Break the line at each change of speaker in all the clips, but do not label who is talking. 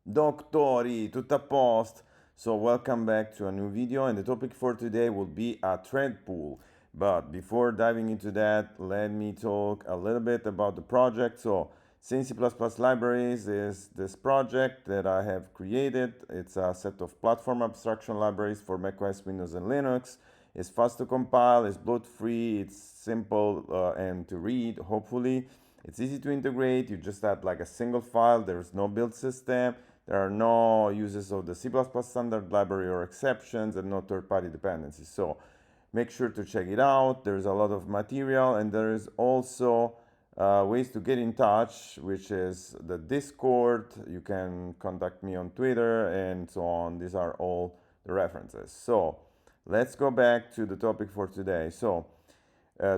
Doctori, tutto a post. So welcome back to a new video, and the topic for today will be a thread pool. But before diving into that, let me talk a little bit about the project. So Sane C++ libraries is this project that I have created. It's a set of platform abstraction libraries for macOS, Windows, and Linux. It's fast to compile, it's bloat free, it's simple and to read, hopefully. It's easy to integrate. You just add like a single file. There's no build system. There are no uses of the C++ standard library or exceptions, and no third-party dependencies. So make sure to check it out. There's a lot of material, and there is also ways to get in touch, which is the Discord. You can contact me on Twitter and so on. These are all the references. So let's go back to the topic for today. So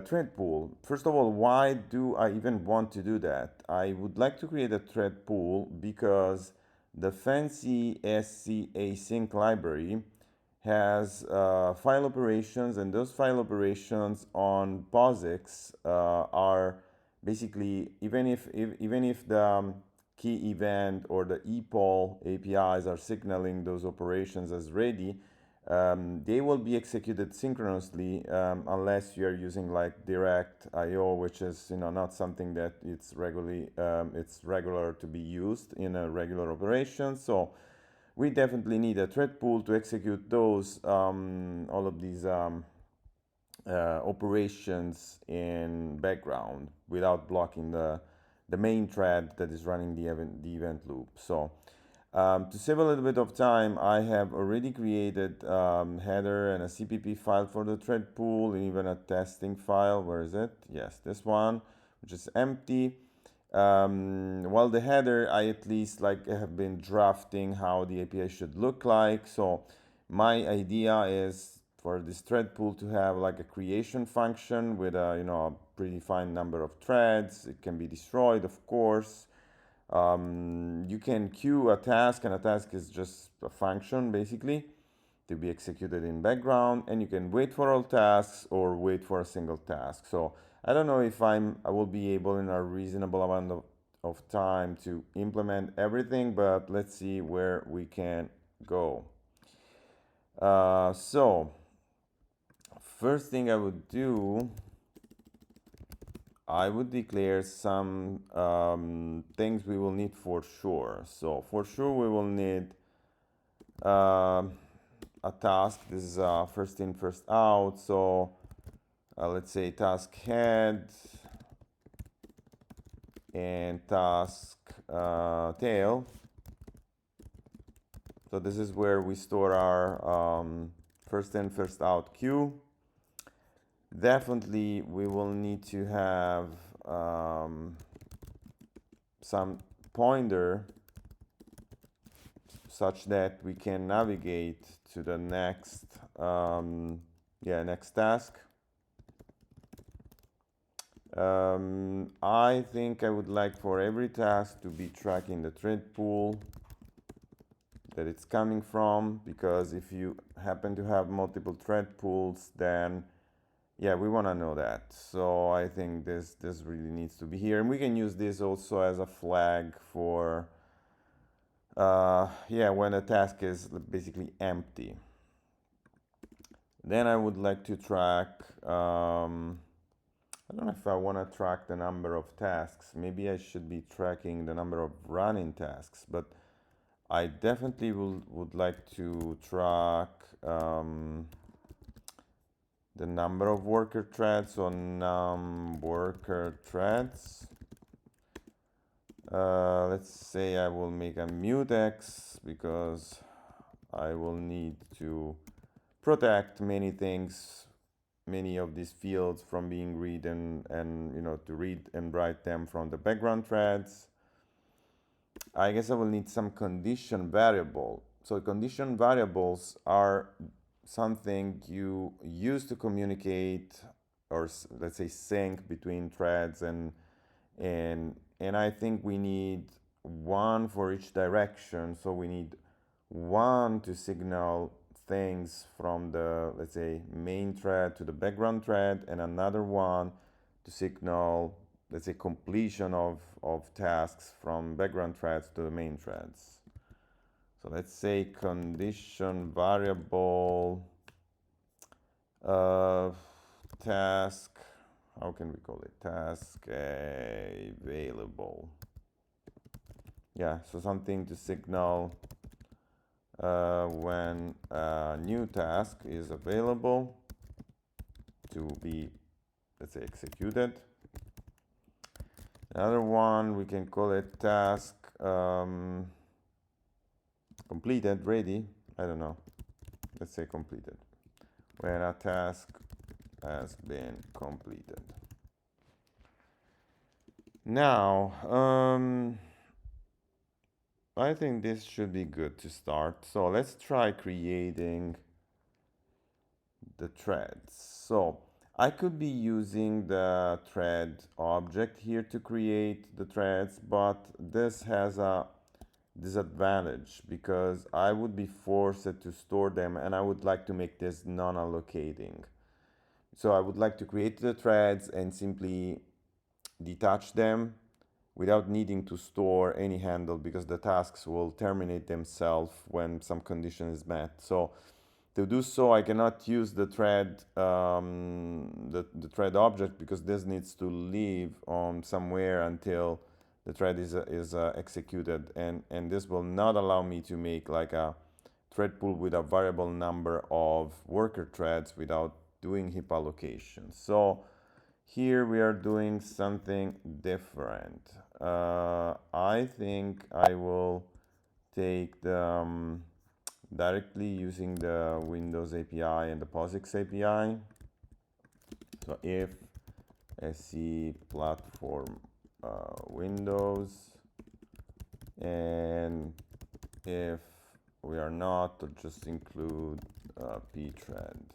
thread pool. First of all, why do I even want to do that? I would like to create a thread pool because the fancy SC async library has file operations, and those file operations on POSIX are basically even if the key event or the epoll APIs are signaling those operations as ready, they will be executed synchronously unless you are using like direct IO, which is not something that it's regular to be used in a regular operation. So we definitely need a thread pool to execute those all of these operations in background without blocking the main thread that is running the event loop. So to save a little bit of time, I have already created header and a CPP file for the thread pool, and even a testing file. Where is it? Yes, this one, which is empty. While the header, I at least like have been drafting how the API should look like. So my idea is for this thread pool to have like a creation function with a predefined number of threads. It can be destroyed, of course. You can queue a task, and a task is just a function basically to be executed in background, and you can wait for all tasks or wait for a single task. So I don't know if I will be able in a reasonable amount of time to implement everything, but let's see where we can go. So first thing I would do, I would declare some things we will need for sure. So for sure we will need a task. This is first in, first out. So let's say task head and task tail. So this is where we store our first in, first out queue. Definitely we will need to have some pointer such that we can navigate to the next next task. I think I would like for every task to be tracking the thread pool that it's coming from, because if you happen to have multiple thread pools, then yeah, we want to know that. So I think this really needs to be here, and we can use this also as a flag for when a task is basically empty. Then I would like to track I don't know if I want to track the number of tasks. Maybe I should be tracking the number of running tasks, but I definitely would like to track the number of worker threads on worker threads. Let's say I will make a mutex because I will need to protect many things, many of these fields from being read and to read and write them from the background threads. I guess I will need some condition variable. So condition variables are something you use to communicate, or let's say sync between threads, and I think we need one for each direction. So we need one to signal things from the, let's say, main thread to the background thread, and another one to signal, let's say, completion of tasks from background threads to the main threads. So let's say condition variable task, how can we call it? Task available. Yeah, so something to signal when a new task is available to be, let's say, executed. Another one, we can call it task completed, ready. I don't know. Let's say completed. When a task has been completed. Now, I think this should be good to start. So let's try creating the threads. So I could be using the thread object here to create the threads, but this has a disadvantage because I would be forced to store them and I would like to make this non-allocating. So I would like to create the threads and simply detach them without needing to store any handle because the tasks will terminate themselves when some condition is met. So to do so, I cannot use the thread the thread object because this needs to live on somewhere until the thread is executed, and this will not allow me to make like a thread pool with a variable number of worker threads without doing heap allocation. So here we are doing something different. I think I will take the directly using the Windows API and the POSIX API. So if SC platform Windows, and if we are not, to just include pthread.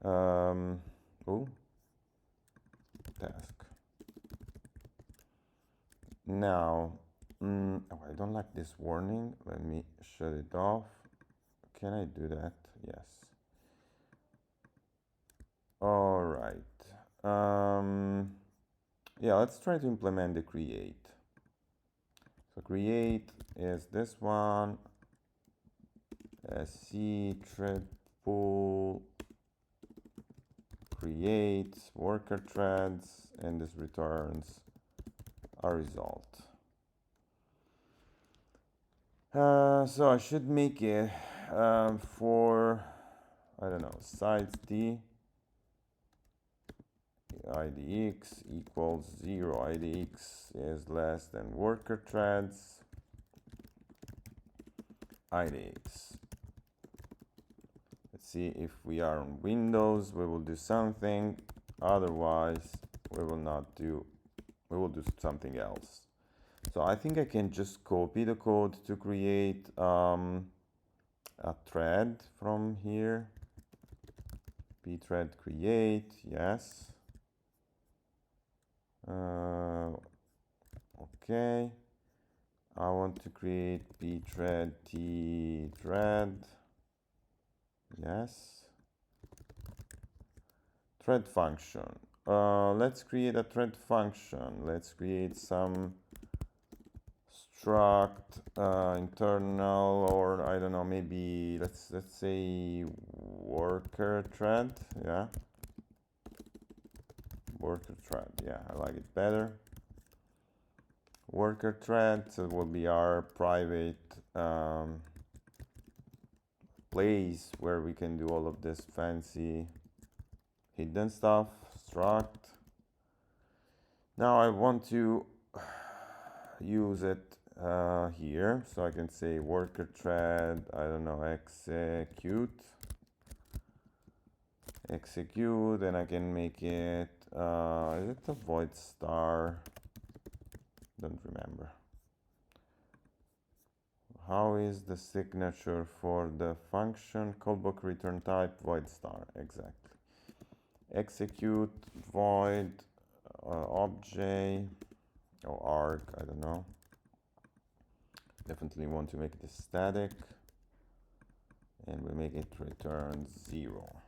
Oh, task. Now, oh, I don't like this warning. Let me shut it off. Can I do that? Yes. All right. Yeah, let's try to implement the create. So create is this one. SC ThreadPool create worker threads, and this returns a result. So I should make it for, I don't know, size D idx equals 0. idx is less than worker threads. idx. Let's see, if we are on Windows, we will do something. Otherwise, we will do something else. So I think I can just copy the code to create a thread from here. Pthread create, yes. Okay. I want to create pthread tthread. Yes. Thread function. Let's create a thread function. Let's create some struct internal, or I don't know, maybe let's say worker thread. Yeah, worker thread. Yeah, I like it better. Worker thread, so it will be our private place where we can do all of this fancy hidden stuff. Struct. Now I want to use it here, so I can say worker thread, I don't know, execute, and I can make it is it a void star? Don't remember. How is the signature for the function callback return type void star? Exactly. Execute void object or arg, I don't know. Definitely want to make this static, and we make it return 0.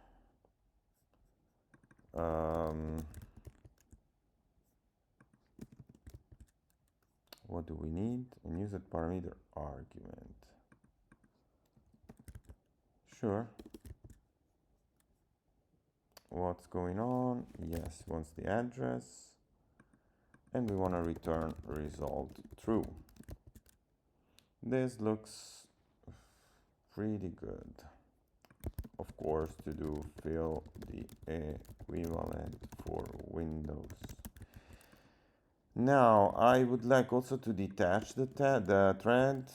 what do we need? A user parameter argument. Sure. What's going on? Yes, wants the address, and we want to return result true. This looks pretty good. Of course, to do fill the equivalent for Windows. Now I would like also to detach the thread.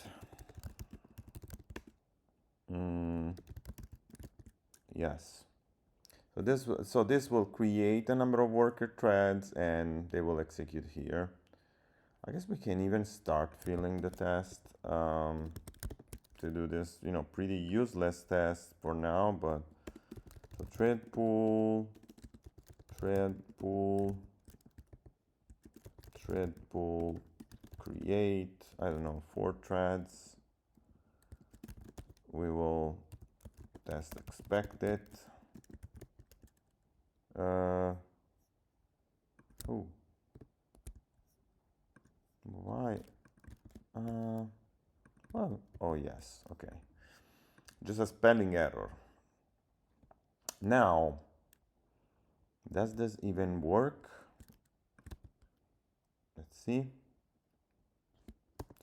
Yes. So this will create a number of worker threads and they will execute here. I guess we can even start filling the test to do this, you know, pretty useless test for now, but so ThreadPool, create, I don't know, 4 threads. We will test expected. Oh, why? Well, oh yes, okay. Just a spelling error. Now, does this even work? Let's see.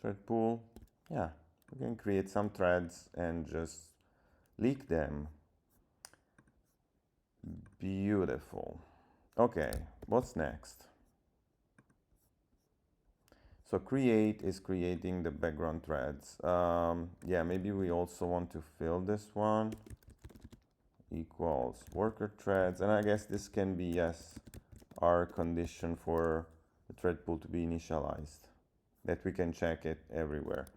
Thread pool. Yeah, we can create some threads and just leak them. Beautiful. Okay, what's next? So create is creating the background threads. Yeah, maybe we also want to fill this one. Equals worker threads, and I guess this can be, yes, our condition for the thread pool to be initialized, that we can check it everywhere.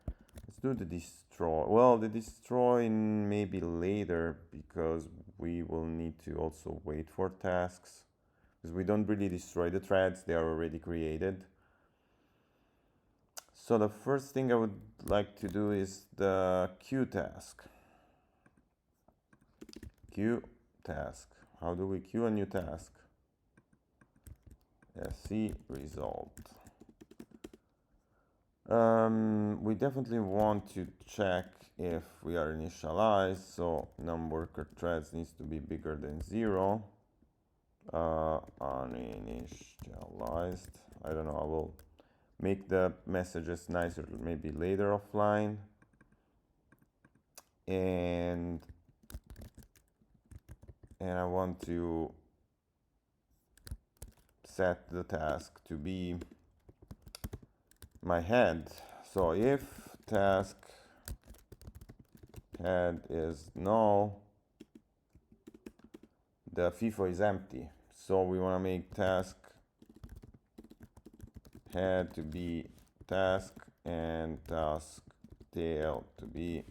Let's do the destroy. Well, the destroy maybe later, because we will need to also wait for tasks, because we don't really destroy the threads, they are already created. So the first thing I would like to do is the queue task. Queue task. How do we queue a new task? SC result. We definitely want to check if we are initialized, so num worker threads needs to be bigger than 0. Uninitialized. I don't know, I will make the messages nicer maybe later offline. And I want to set the task to be my head. So if task head is null, the FIFO is empty. So we want to make task head to be task and task tail to be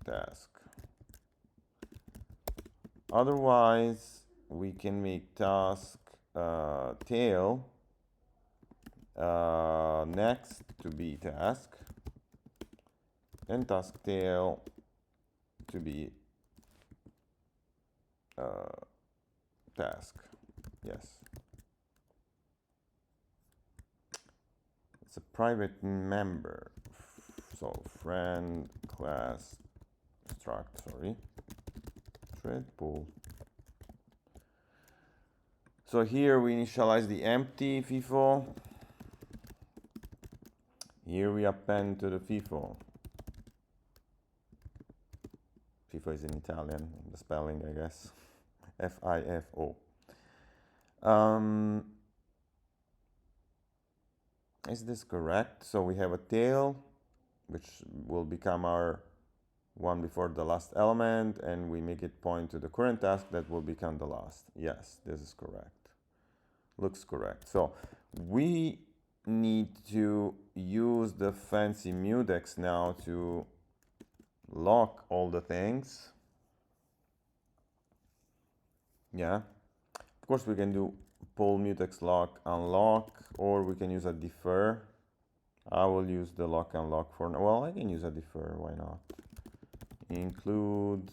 task. Otherwise, we can make task tail next to be task and task tail to be task. Yes. It's a private member. So friend class struct, sorry. ThreadPool. So here we initialize the empty FIFO. Here we append to the FIFO. FIFO is in Italian, the spelling, I guess. FIFO. Is this correct? So we have a tail, which will become our one before the last element, and we make it point to the current task that will become the last. Yes, this is correct. Looks correct. So we need to use the fancy mutex now to lock all the things. Yeah. Of course, we can do pull mutex lock unlock, or we can use a defer. I will use the lock unlock for now. Well, I can use a defer, why not? Include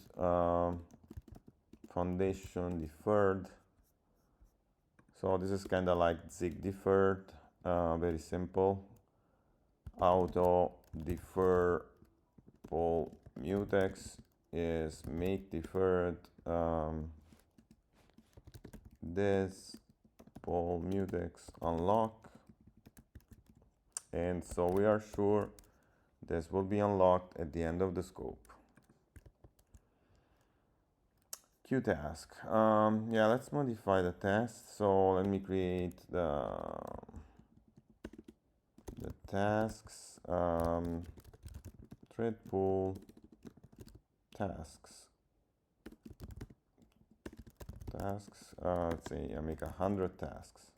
foundation deferred. So this is kind of like zig deferred, very simple. auto defer poll mutex is make deferred this poll mutex unlock, and so we are sure this will be unlocked at the end of the scope. Queue task. Yeah, let's modify the test. So let me create the tasks. ThreadPool tasks. Let's say I make 100 tasks.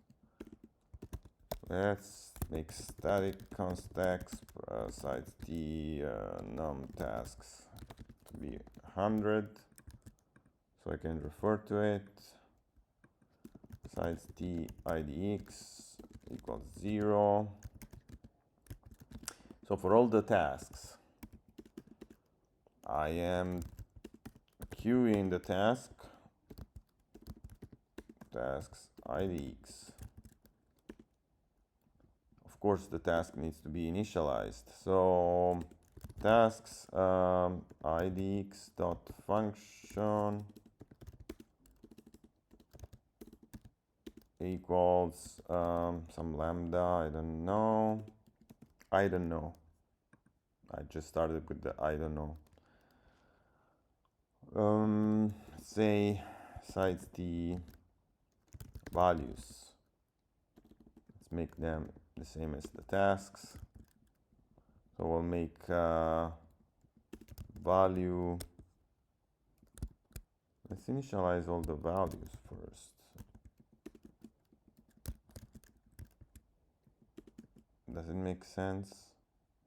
Let's make static const text size t num tasks to be 100, so I can refer to it. Size t idx equals 0. So for all the tasks, I am queuing the tasks idx. Of course, the task needs to be initialized. So tasks idx dot function equals some lambda. I don't know. I just started with the I don't know. Say size the values. Let's make them the same as the tasks. So we'll make value. Let's initialize all the values first. Does it make sense?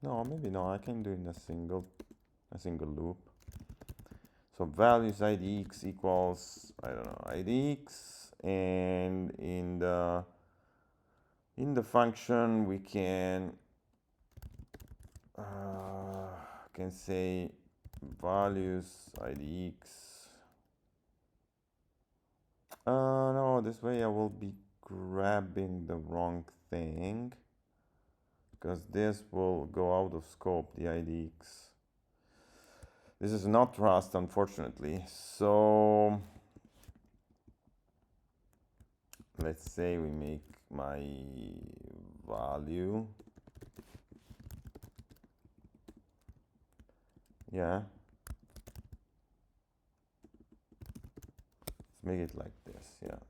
No, maybe no. I can do it in a single loop. So values idx equals, I don't know, idx, and in the function we can say values idx. No, this way I will be grabbing the wrong thing, because this will go out of scope, the idx. This is not Rust, unfortunately. So let's say we make my value. Yeah. Let's make it like this. Yeah.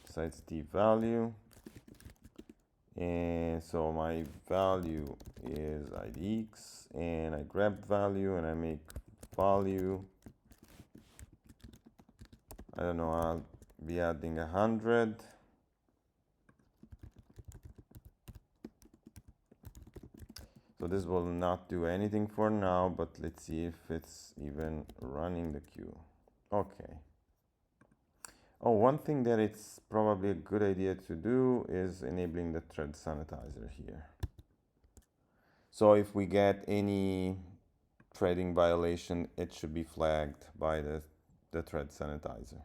Size t value. And so my value is idx, and I grab value and I make value. I don't know, I'll be adding 100. So this will not do anything for now, but let's see if it's even running the queue. Okay. Oh, one thing that it's probably a good idea to do is enabling the thread sanitizer here. So if we get any threading violation, it should be flagged by the thread sanitizer.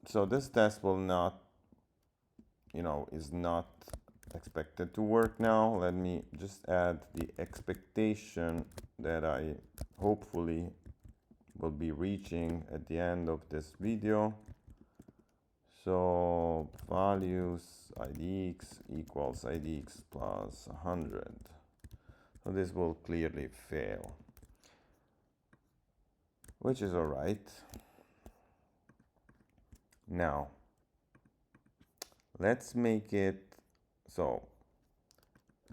So this test will not, is not expected to work now. Let me just add the expectation that I hopefully will be reaching at the end of this video. So values idx equals idx plus 100. So this will clearly fail, which is all right. Now let's make it so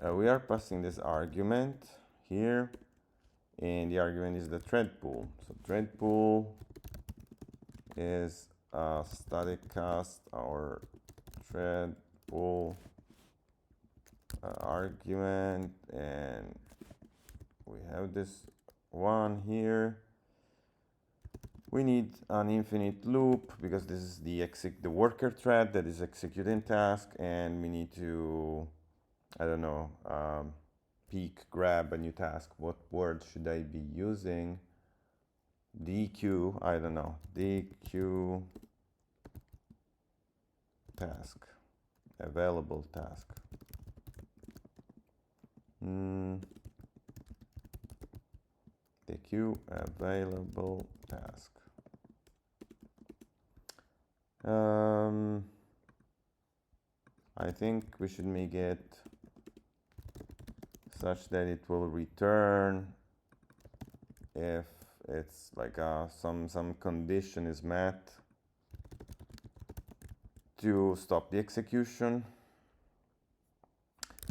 we are passing this argument here, and the argument is the thread pool. So thread pool is a static cast our thread pool argument, and we have this one here. We need an infinite loop because this is the worker thread that is executing task, and we need to, I don't know, grab a new task. What word should I be using? DQ, I don't know, DQ task. available task. The queue available task. I think we should make it such that it will return if it's like some condition is met to stop the execution.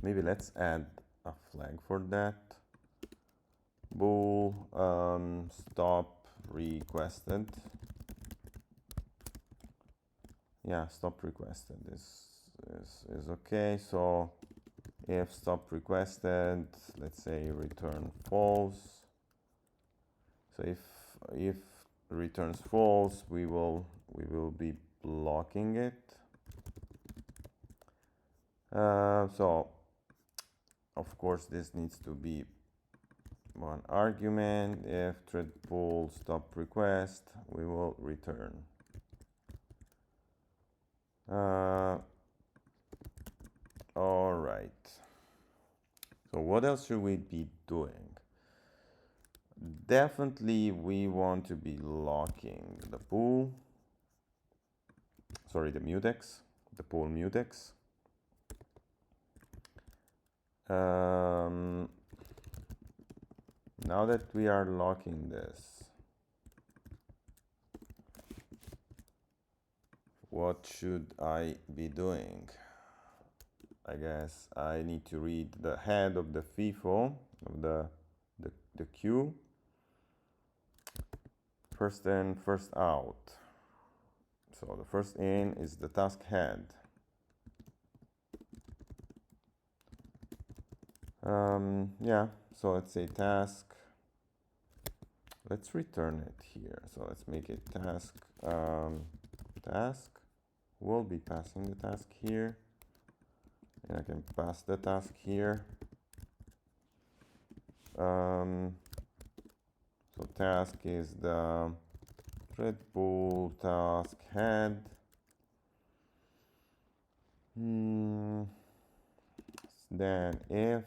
Maybe let's add a flag for that. Bool stop requested. Yeah, stop requested is okay. So if stop requested, let's say return false. So if returns false, we will be blocking it. So of course this needs to be one argument. If ThreadPool stop request, we will return. All right. So what else should we be doing? Definitely we want to be locking the pool. Sorry, the mutex, the pool mutex. Now that we are locking this, what should I be doing? I guess I need to read the head of the FIFO of the queue. First in, first out. So the first in is the task head. Yeah, so let's say task. Let's return it here. So let's make it task. Task. We'll be passing the task here. And I can pass the task here. So task is the ThreadPool task head. Then if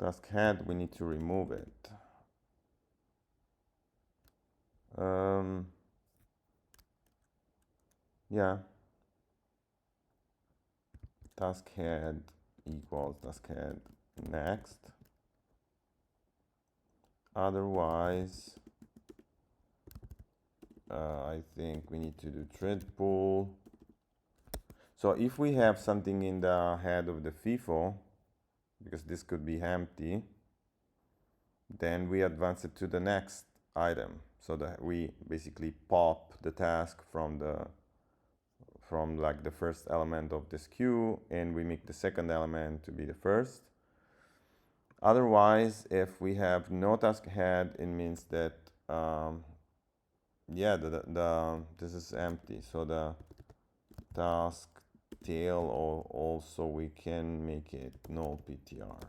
task head, we need to remove it. Yeah. Task head equals task head next. Otherwise, I think we need to do ThreadPool. So if we have something in the head of the FIFO, because this could be empty, then we advance it to the next item, so that we basically pop the task from like the first element of this queue, and we make the second element to be the first. Otherwise, if we have no task head, it means that yeah, this is empty. So the task tail, or also we can make it null PTR.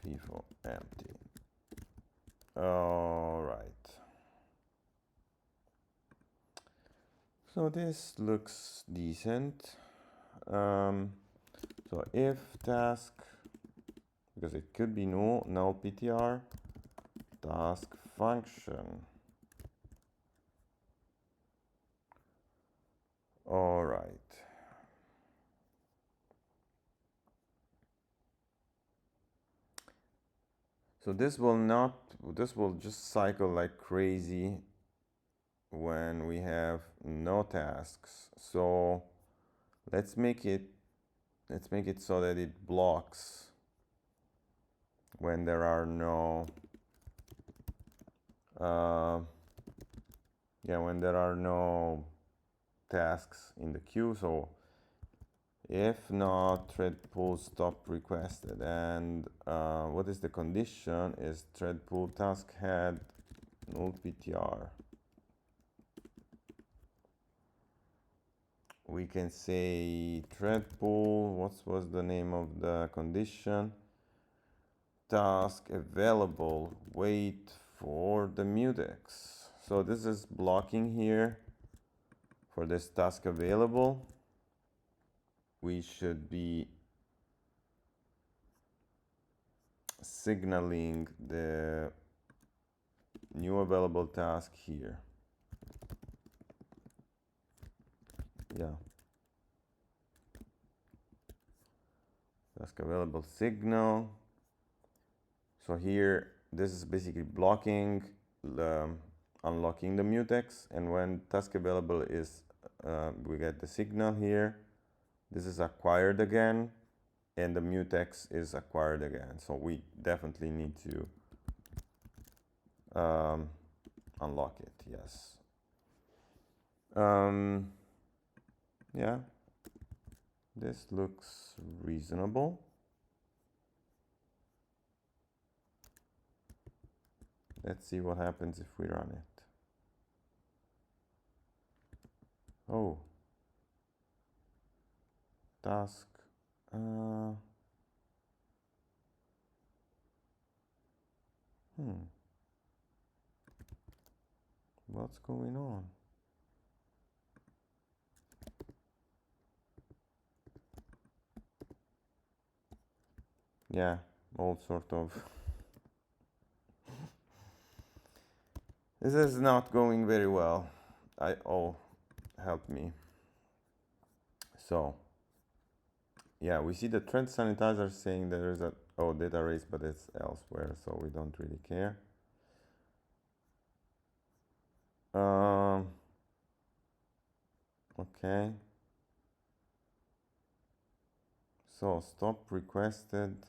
FIFO empty. All right. So this looks decent. So if task, because it could be null PTR, task function. All right. So this will just cycle like crazy when we have no tasks. So let's make it so that it blocks when there are no when there are no tasks in the queue. So if not, ThreadPool stop requested, and what is the condition is ThreadPool task head null PTR. We can say ThreadPool, what was the name of the condition? Task available, wait for the mutex. So this is blocking here for this task available. We should be signaling the new available task here. Yeah. Task available signal. So here, this is basically blocking, unlocking the mutex, and when task available is, we get the signal here. This is acquired again, and the mutex is acquired again. So we definitely need to unlock it, yes. Yeah, this looks reasonable. Let's see what happens if we run it. Oh, task. What's going on? Yeah, all sort of. This is not going very well. Help me. So, yeah, we see the trend sanitizer saying there is a data race, but it's elsewhere, so we don't really care. Okay. So stop requested.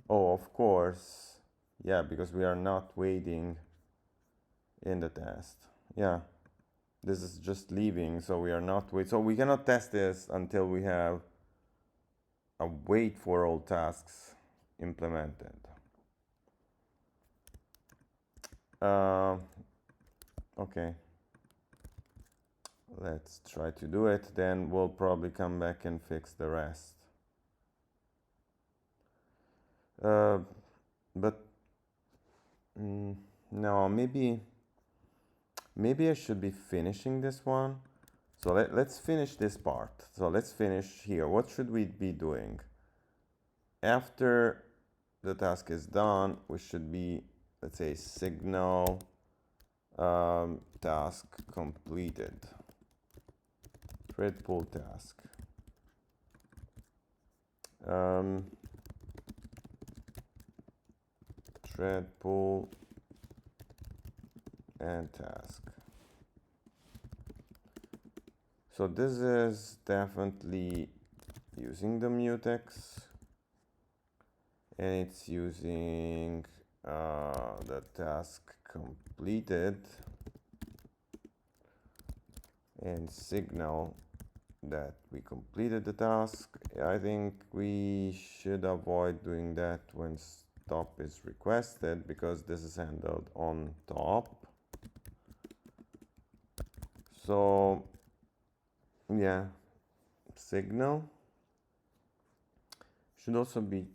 Oh, of course. Yeah, because we are not waiting in the test. Yeah. This is just leaving, so we are not wait. So we cannot test this until we have a wait for all tasks implemented. Okay. Let's try to do it. Then we'll probably come back and fix the rest. But no, maybe I should be finishing this one. So let's finish this part. So let's finish here. What should we be doing? After the task is done, we should be, let's say, signal task completed. ThreadPool task. ThreadPool and task. So this is definitely using the mutex, and it's using the task completed and signal that we completed the task. I think we should avoid doing that when stop is requested, because this is handled on top. So yeah, signal should also be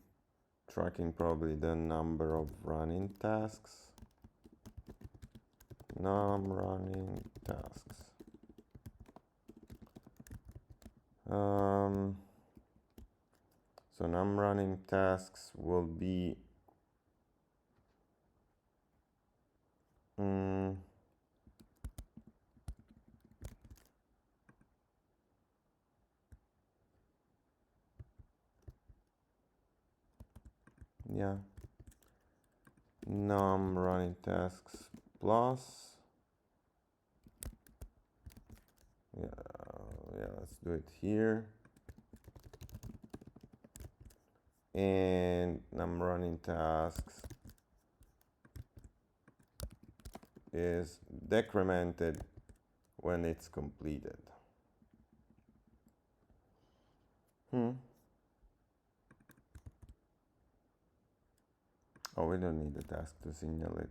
tracking probably the number of running tasks. Num running tasks. So num running tasks will be yeah, num running tasks plus, yeah, let's do it here, and num running tasks is decremented when it's completed. Oh, we don't need the task to signal it.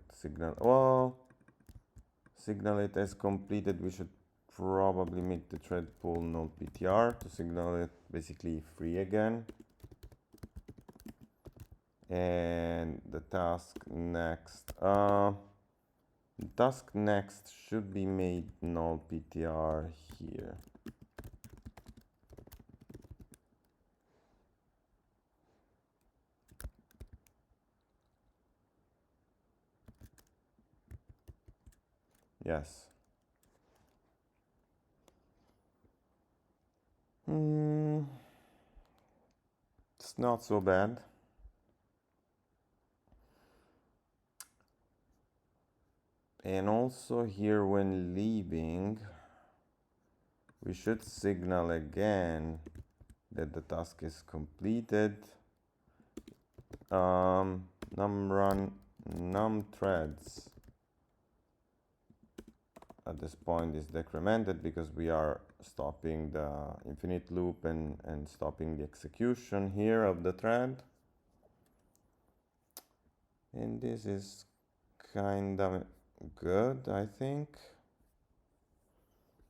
Signal it as completed. We should probably make the ThreadPool node PTR to signal it basically free again. And the task next. task next should be made null ptr here. Yes. It's not so bad. And also here when leaving, we should signal again that the task is completed. Num run num threads at this point is decremented because we are stopping the infinite loop and stopping the execution here of the thread. And this is kind of good, I think.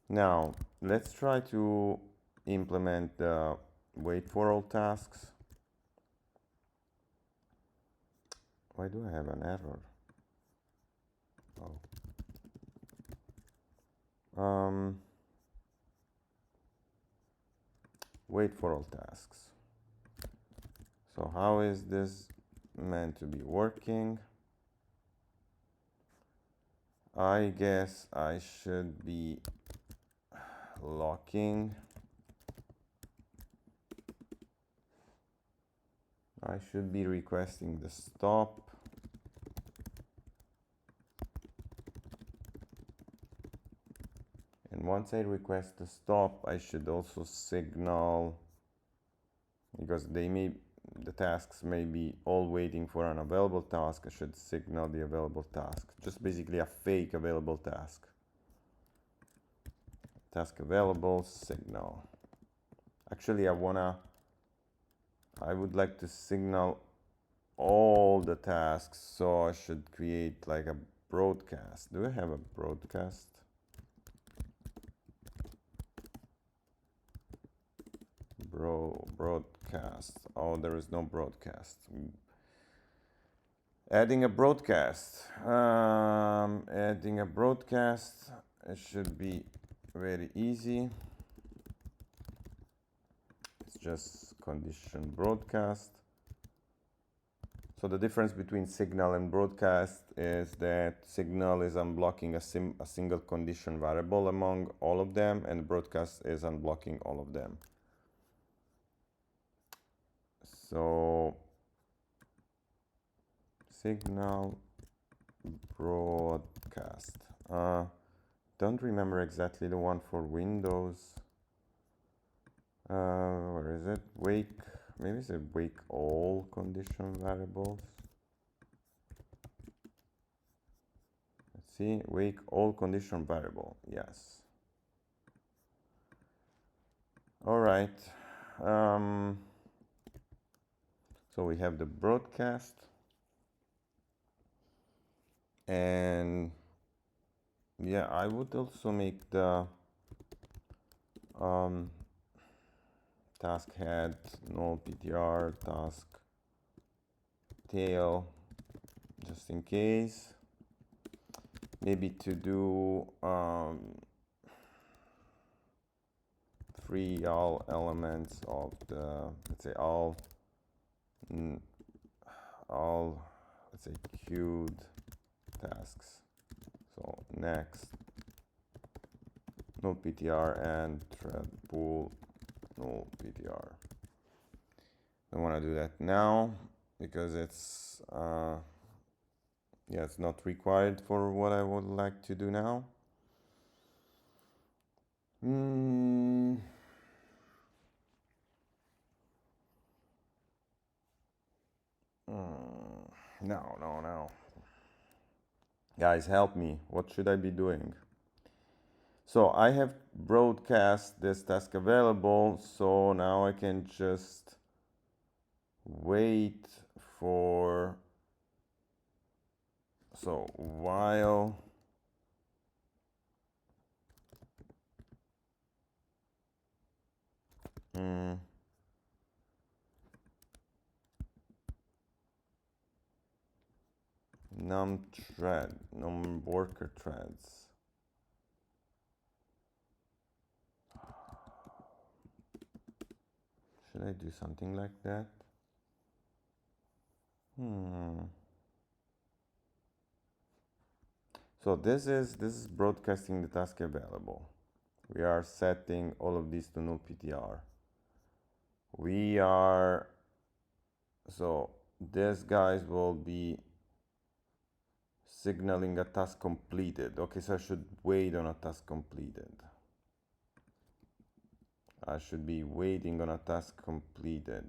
Now, let's try to implement the wait for all tasks. Why do I have an error? Oh. Wait for all tasks. So how is this meant to be working? I guess I should be locking. I should be requesting the stop. And once I request the stop, I should also signal, because the tasks may be all waiting for an available task, I should signal the available task. Just basically a fake available task. Task available, signal. Actually, I would like to signal all the tasks, so I should create like a broadcast. Do I have a broadcast? Broadcast. Oh, there is no broadcast. Adding a broadcast. Adding a broadcast. It should be very easy. It's just condition broadcast. So the difference between signal and broadcast is that signal is unblocking a single condition variable among all of them, and broadcast is unblocking all of them. So signal broadcast. Don't remember exactly the one for Windows. Where is it? Wake. Maybe it's a wake all condition variables. Let's see. Wake all condition variable. Yes. All right. So we have the broadcast, and yeah, I would also make the task head null ptr task tail, just in case. Maybe to do free all elements of the, let's say all let's say queued tasks. So next null ptr and ThreadPool null ptr. I want to do that now because it's yeah, it's not required for what I would like to do now. No. Guys, help me. What should I be doing? So I have broadcast this task available, so now I can just wait for, so while num worker threads. Should I do something like that? So this is broadcasting the task available. We are setting all of these to null PTR. We are, so this guys will be signaling a task completed. Okay, so I should wait on a task completed. I should be waiting on a task completed.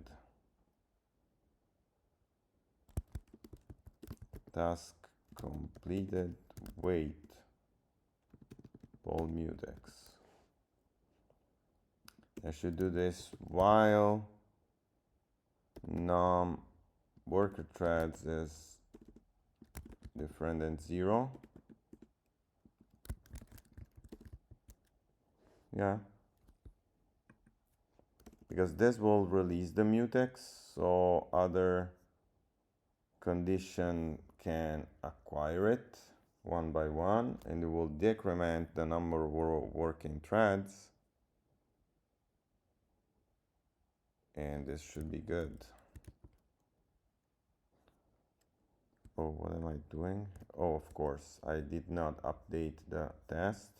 Task completed, wait, bold mutex. I should do this while num worker threads is different than 0. Yeah, because this will release the mutex, so other condition can acquire it one by one, and it will decrement the number of working threads, and this should be good. Oh, what am I doing? Oh, of course, I did not update the test.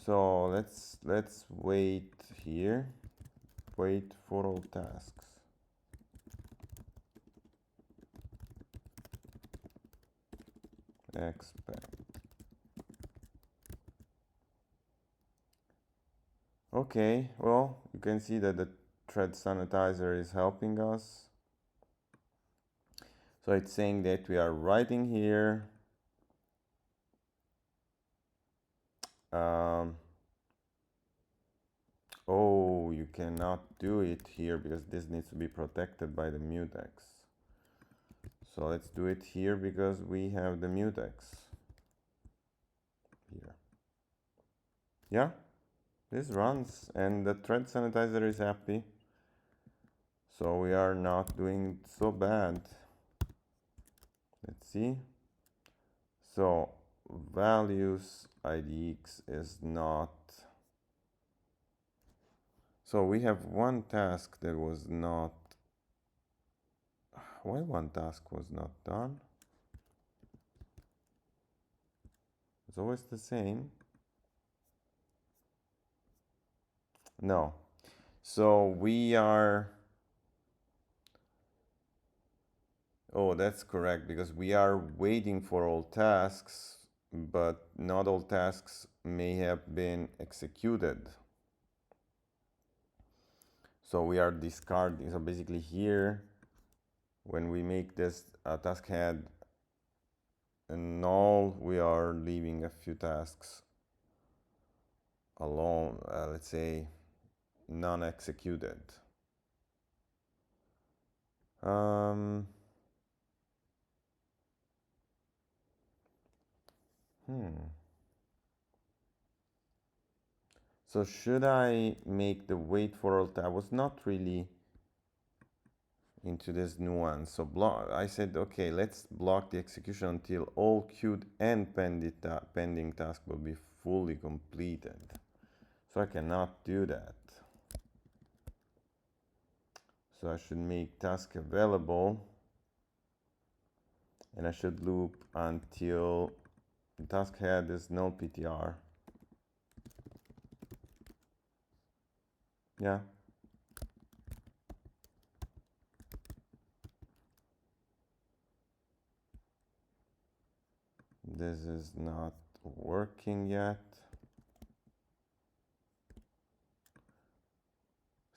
So let's wait here. Wait for all tasks. Expect. Okay, well, you can see that the thread sanitizer is helping us. So it's saying that we are writing here. Oh, you cannot do it here because this needs to be protected by the mutex. So let's do it here because we have the mutex here. Yeah, this runs and the thread sanitizer is happy. So we are not doing so bad. Let's see. So values idx is not. So we have one task that was not. Why one task was not done? It's always the same. No. So we are. Oh, that's correct, because we are waiting for all tasks, but not all tasks may have been executed. So we are discarding. So basically here, when we make this task head null, we are leaving a few tasks alone, let's say non-executed. So should I make the wait for all tasks? I was not really into this nuance. So I said, okay, let's block the execution until all queued and pending task will be fully completed. So I cannot do that. So I should make task available, and I should loop until the task head is null PTR. Yeah. This is not working yet.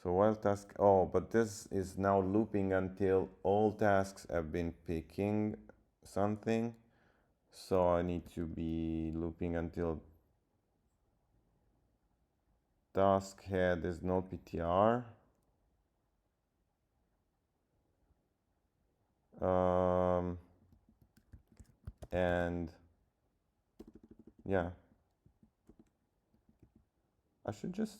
So while task, oh, but this is now looping until all tasks have been picking something. So I need to be looping until task head is null PTR. And yeah, I should just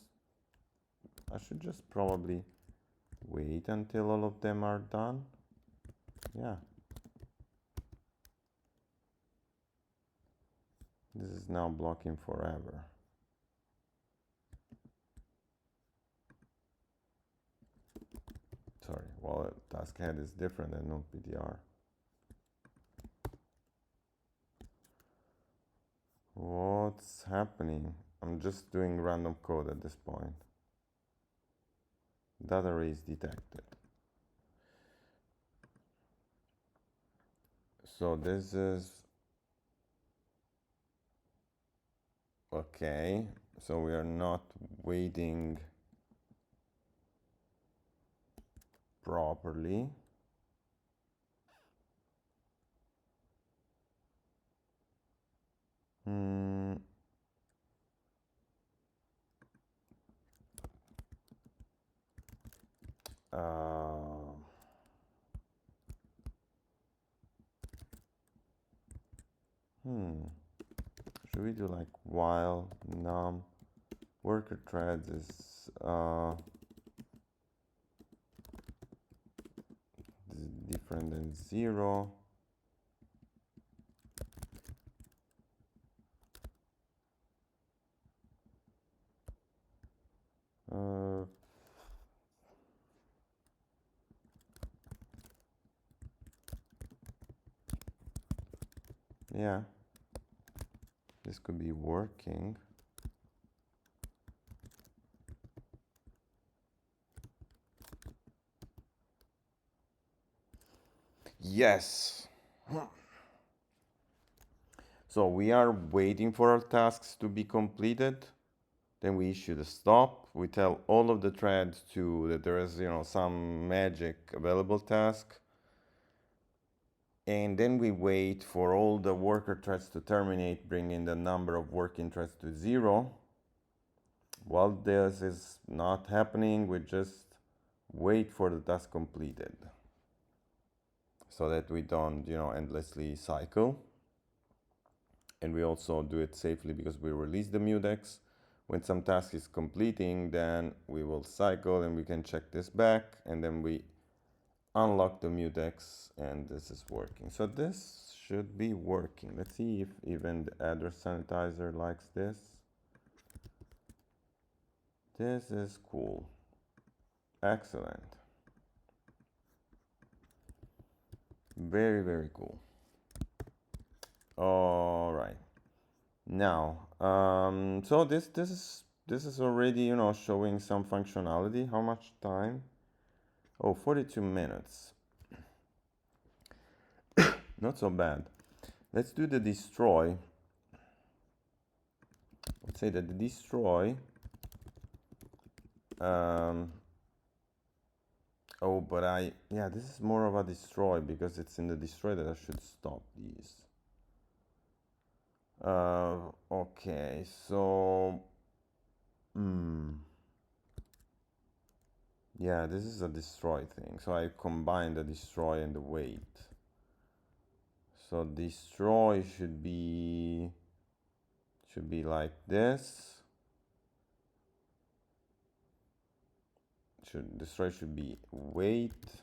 probably wait until all of them are done. Yeah. This is now blocking forever. Sorry, well, task head is different than NodePTR. What's happening? I'm just doing random code at this point. Data array is detected. So this is okay. So we are not waiting properly. Hmm. Uh, Should we do like while num worker threads is different than 0? Yeah, this could be working. Yes. So we are waiting for our tasks to be completed. Then we issue the stop. We tell all of the threads that there is, some magic available task. And then we wait for all the worker threads to terminate, bringing the number of working threads to 0. While this is not happening, we just wait for the task completed so that we don't, endlessly cycle. And we also do it safely because we release the mutex. When some task is completing, then we will cycle and we can check this back, and then we unlock the mutex, and this is working. So this should be working. Let's see if even the address sanitizer likes this. This is cool. Excellent. Very, very cool. All right. Now, so this is already, showing some functionality. How much time? Oh, 42 minutes. Not so bad. Let's do the destroy. Let's say that the destroy. Oh, but yeah, this is more of a destroy because it's in the destroy that I should stop these. Okay, so, yeah, this is a destroy thing. So I combine the destroy and the wait. So destroy should be like this. Destroy should be wait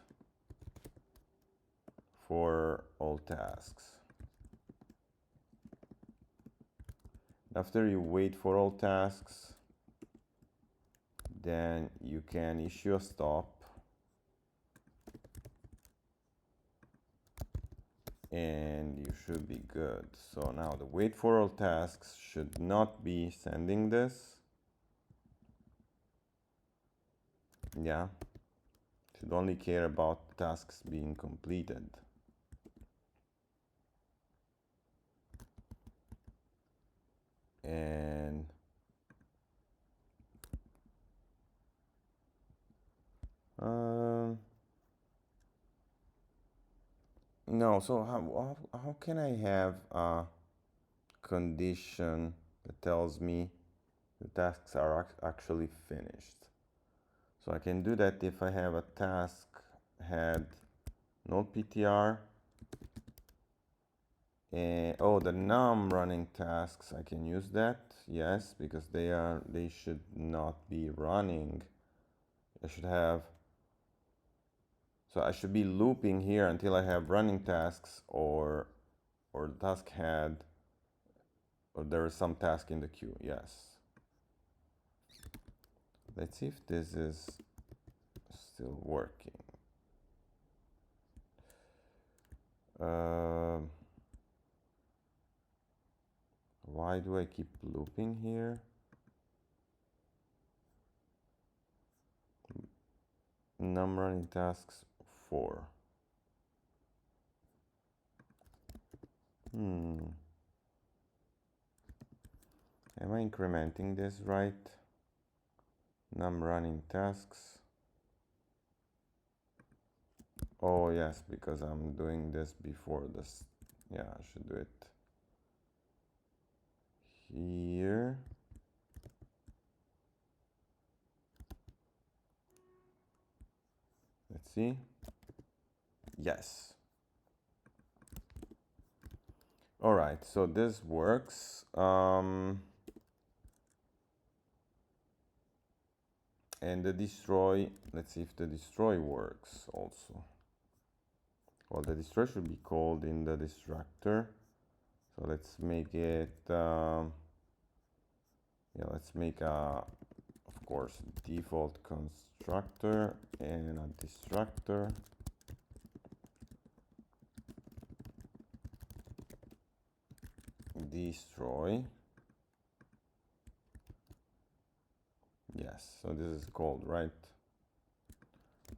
for all tasks. After you wait for all tasks, then you can issue a stop, and you should be good. So now the wait for all tasks should not be sending this. Yeah, should only care about tasks being completed. And no, so how can I have a condition that tells me the tasks are actually finished? So I can do that if I have a task head node PTR. And oh, the num running tasks, I can use that. Yes, because they should not be running. I should have. So I should be looping here until I have running tasks or the task head, or there is some task in the queue. Yes. Let's see if this is still working. Why do I keep looping here? Num running tasks 4. Am I incrementing this right? Num running tasks. Oh yes, because I'm doing this before this. Yeah, I should do it here. Let's see. Yes. All right, so this works. And the destroy, let's see if the destroy works also. Well, the destroy should be called in the destructor. So let's make it, yeah, let's make a, of course, default constructor and a destructor. Destroy. Yes, so this is called, right?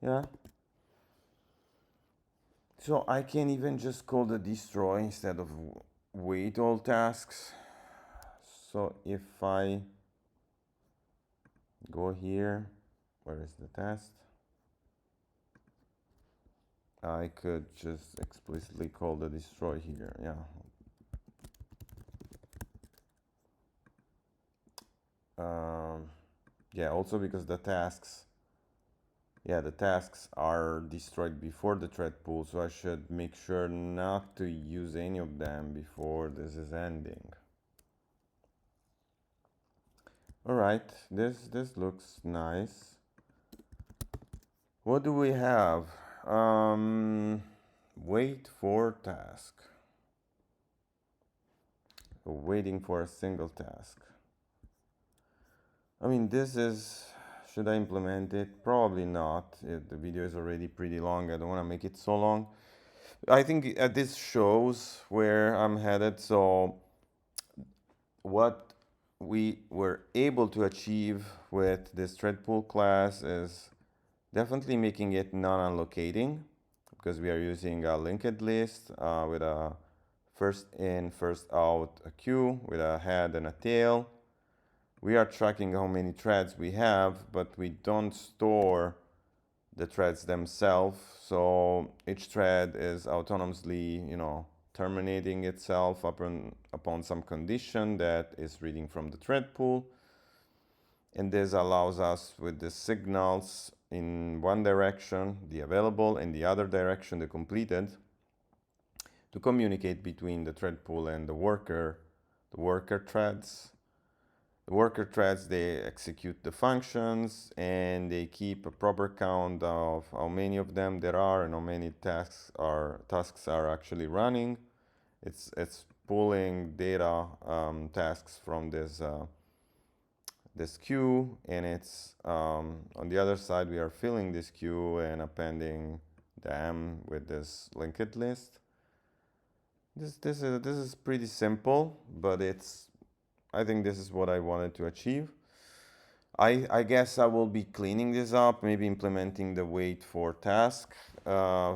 Yeah. So I can even just call the destroy instead of wait all tasks. So if I go here, where is the test? I could just explicitly call the destroy here, yeah. Yeah, also because the tasks, yeah, the tasks are destroyed before the thread pool, so I should make sure not to use any of them before this is ending. All right, this looks nice. What do we have? Wait for task. So waiting for a single task. I mean, this is, should I implement it? Probably not. The video is already pretty long. I don't want to make it so long. I think this shows where I'm headed. So what we were able to achieve with this ThreadPool class is definitely making it non-allocating, because we are using a linked list with a first in, first out a queue with a head and a tail. We are tracking how many threads we have, but we don't store the threads themselves. So each thread is autonomously, terminating itself upon some condition that is reading from the thread pool. And this allows us with the signals in one direction, the available, and the other direction, the completed, to communicate between the thread pool and the worker threads. The worker threads, they execute the functions and they keep a proper count of how many of them there are and how many tasks are actually running. It's pulling data tasks from this queue, and it's on the other side we are filling this queue and appending them with this linked list. This is pretty simple, but I think this is what I wanted to achieve. I guess I will be cleaning this up, maybe implementing the wait for task,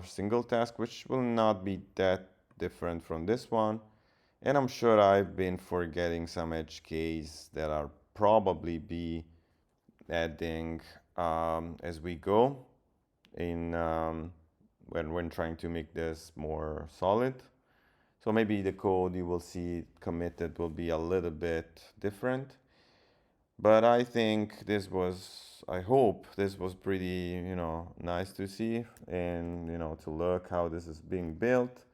single task, which will not be that different from this one. And I'm sure I've been forgetting some edge case that I'll probably be adding as we go in when trying to make this more solid. So maybe the code you will see committed will be a little bit different. But I think I hope this was pretty, nice to see and, to look how this is being built.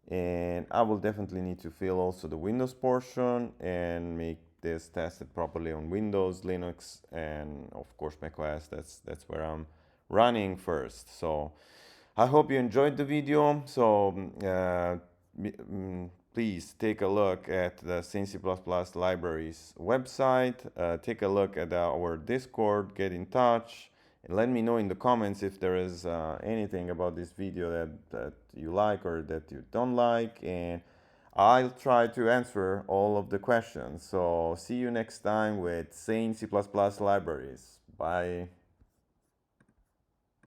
And I will definitely need to fill also the Windows portion and make this tested properly on Windows, Linux, and of course macOS. That's where I'm running first. So I hope you enjoyed the video. So please take a look at the Sane C++ libraries website. Take a look at our Discord. Get in touch. And let me know in the comments if there is anything about this video that you like or that you don't like. And I'll try to answer all of the questions. So see you next time with Sane C++ libraries. Bye.